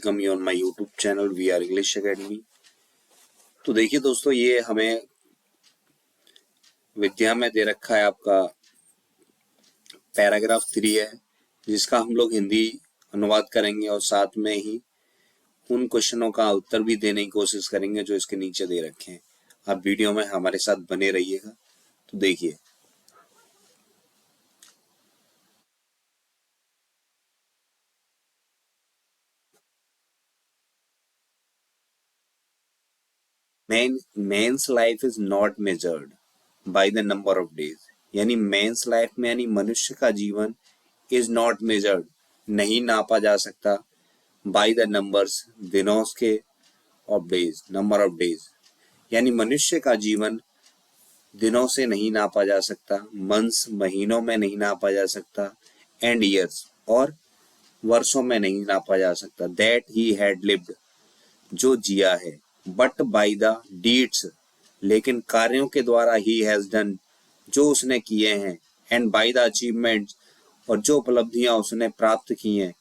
Welcome you on my YouTube channel we are English academy. तो देखिए दोस्तों, ये हमें विद्या में दे रखा है आपका पैराग्राफ 3 है, जिसका हम लोग हिंदी अनुवाद करेंगे और साथ में ही उन क्वेश्चनों का उत्तर भी देने की कोशिश करेंगे जो इसके नीचे दे रखे हैं। आप वीडियो में हमारे साथ बने रहिएगा। तो देखिए, men's life is not measured by the number of days. यानी मेंस लाइफ में यानी मनुष्य का जीवन इज नॉट मेजर्ड, नहीं नापा जा सकता, बाय द नंबर्स, दिनों के, of days, number of days. यानी मनुष्य का जीवन दिनों से नहीं नापा जा सकता, मंथ्स महीनों में नहीं नापा जा सकता, एंड ईयर्स और वर्षों में नहीं नापा जा सकता। दैट ही हैड लिव्ड, जो जिया है, बट बाय द डीड्स, लेकिन कार्यों के द्वारा ही हैज डन, जो उसने किए हैं, एंड बाय द अचीवमेंट्स, और जो उपलब्धियां उसने प्राप्त की हैं,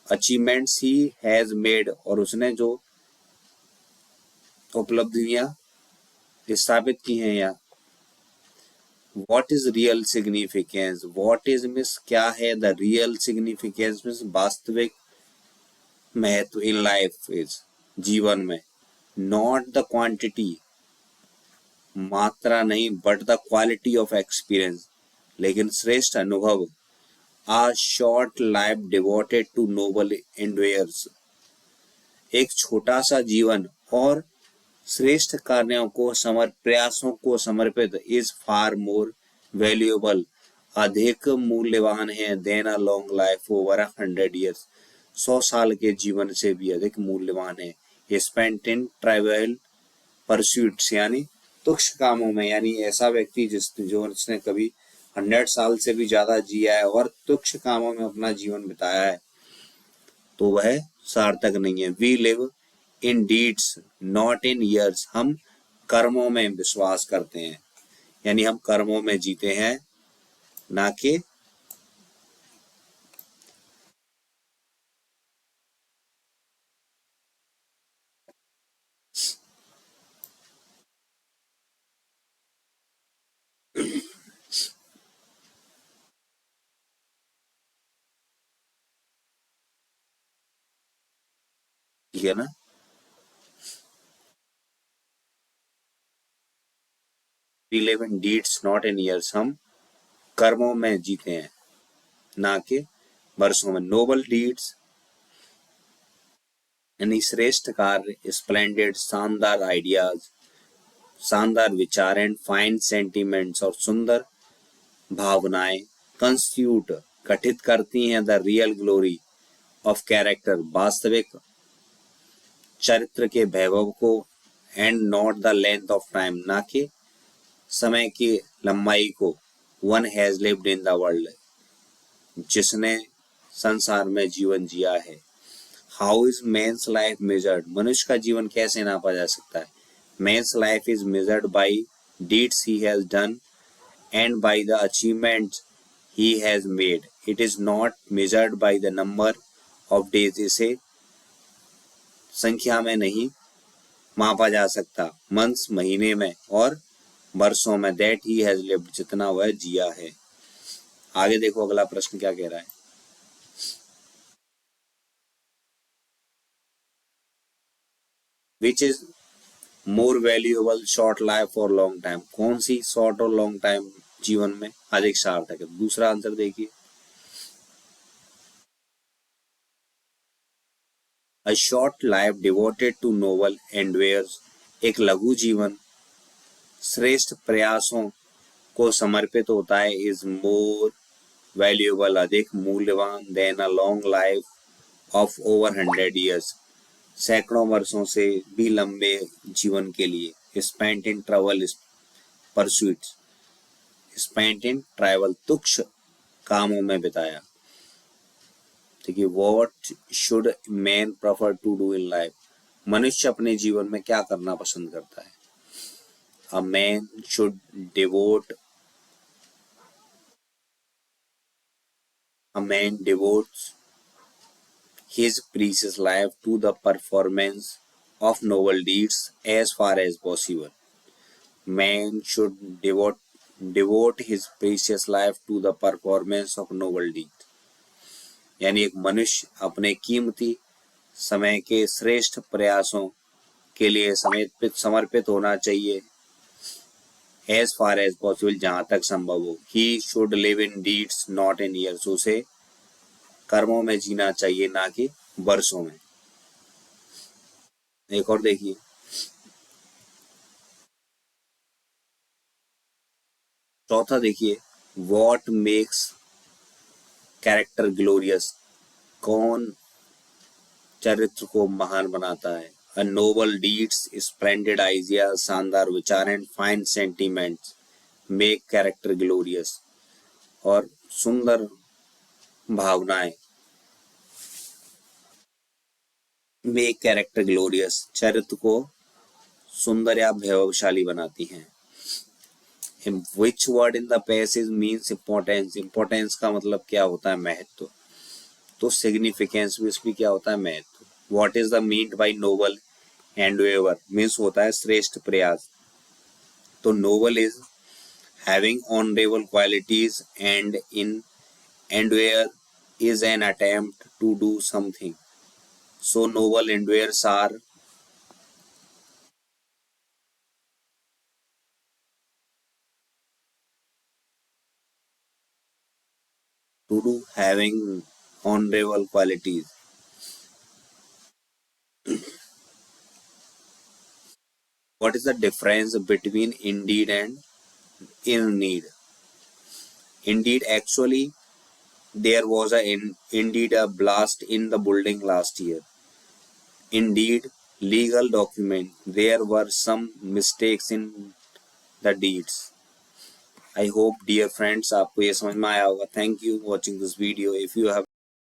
अचीवमेंट्स ही हैज मेड, और उसने जो उपलब्धियां स्थापित की हैं। या what is real significance, what is means क्या है, द रियल सिग्निफिकेंस मीन्स वास्तविक महत्व इन लाइफ इज, जीवन में, नॉट द क्वांटिटी, मात्रा नहीं, but the quality of experience, लेकिन श्रेष्ठ अनुभव। A short life devoted to noble endeavours, एक छोटा सा जीवन और श्रेष्ठ कार्यों को प्रयासों को समर्पित, इज फार मोर वैल्यूएबल, अधिक मूल्यवान है, than a long life over 100 years, 100 साल के जीवन से भी अधिक मूल्यवान है। स्पेंट इन ट्राइवल परस्यूट्स, यानी तुच्छ कामों में, यानी ऐसा व्यक्ति जिसने कभी 100 साल से भी ज्यादा जिया है और तुच्छ कामों में अपना जीवन बिताया है, तो वह सार्थक नहीं है। We live in deeds not in years, हम कर्मों में विश्वास करते हैं, यानी हम कर्मों में जीते हैं, ना कि ठीक है ना। We live in deeds not in years, हम कर्मों में जीते हैं, ना कि वर्षों में। नोबल डीड्स यानी श्रेष्ठ कार्य, स्प्लेंडेड शानदार आइडियाज, शानदार विचार, एंड फाइन सेंटिमेंट्स और सुंदर भावनाएं, कंस्टिट्यूट गठित करती हैं, the real glory of character, वास्तविक चरित्र के वैभव को, and not the length of time, ना कि समय की लंबाई को, one has lived in the world, जिसने संसार में जीवन जिया है। How is men's life measured, मनुष्य का जीवन कैसे नापा जा सकता है। Men's life is measured by deeds he has done and by the achievements he has made. It is not measured by the number of days. इसे संख्या में नहीं मापा जा सकता, मंथ्स महीने में और वर्षों में। That he has lived, जितना वह जिया है। आगे देखो अगला प्रश्न क्या कह रहा है। Which is more valuable, short life or long time, कौन सी शॉर्ट और लॉन्ग टाइम जीवन में अधिक सार्थक है। दूसरा आंसर देखिए, a short life devoted to noble endeavours, एक लघु जीवन श्रेष्ठ प्रयासों को समर्पित होता है, इज मोर वैल्यूएबल, अधिक मूल्यवान, than a long life of over 100 years, सैकड़ों वर्षों से भी लंबे जीवन के लिए। Spent in trivial pursuits, spent in trivial तुच्छ कामों में बिताया। देखिए, what should man prefer to do in life, मनुष्य अपने जीवन में क्या करना पसंद करता है। A man should devote, a man devotes his precious life to the performance of noble deeds as far as possible. Man should devote his precious life to the performance of noble deeds. यानी एक मनुष्य अपने कीमती समय के श्रेष्ठ प्रयासों के लिए समर्पित होना चाहिए एज फार एज पॉसिबल, जहां तक संभव हो. He should live in deeds not in years. उसे कर्मों में जीना चाहिए, ना कि वर्षों में. एक और देखिए, चौथा देखिए, वॉट मेक्स कैरेक्टर ग्लोरियस. कौन चरित्र को महान बनाता है? अ नोबल डीड्स, स्प्लेंडेड आइडिया, शानदार विचार and fine sentiments make character glorious. और सुंदर भावनाएं मेक कैरेक्टर ग्लोरियस, चरित्र को सुंदर या वैभवशाली बनाती हैं. Which word in the passage means importance. Importance का मतलब क्या होता है? महत्व. तो सिग्निफिकेंस भी क्या होता है? महत्व. What is the meant by noble endeavour means होता है श्रेष्ठ प्रयास. तो noble is having honourable qualities and in endeavor is an attempt to do something. So noble endeavors are to do having honorable qualities. What is the difference between indeed and in need? Indeed, actually, there was indeed a blast in the building last year. Indeed, legal document. There were some mistakes in the deeds. I hope dear friends आपको ये समझ में आया होगा. Thank you watching this video. If you have